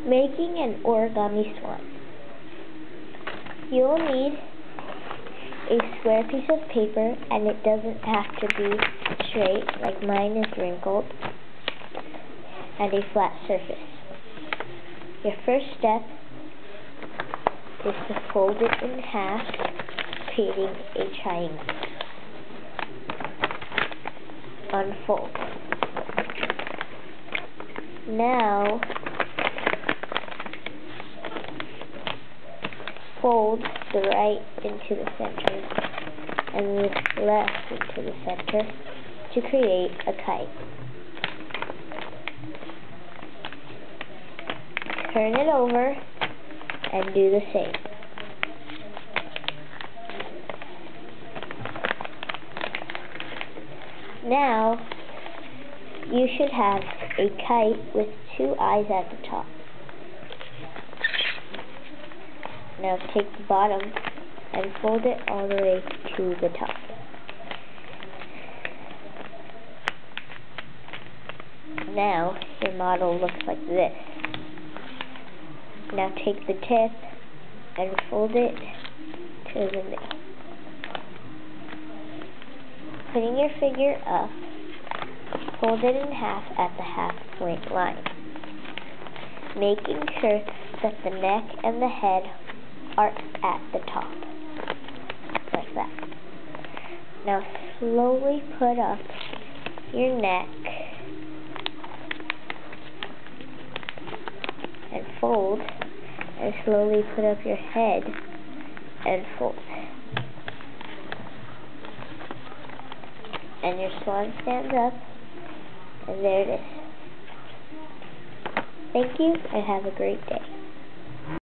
Making an origami swan. You'll need a square piece of paper, and it doesn't have to be straight, like mine is wrinkled, and a flat surface. Your first step is to fold it in half, creating a triangle. Unfold. Now, fold the right into the center and the left into the center to create a kite. Turn it over and do the same. Now, you should have a kite with two eyes at the top. Now take the bottom and fold it all the way to the top. Now, your model looks like this. Now take the tip and fold it to the middle. Putting your figure up, fold it in half at the half point line, making sure that the neck and the head are at the top, like that. Now slowly put up your neck and fold, and slowly put up your head and fold. And your swan stands up, and there it is. Thank you, and have a great day.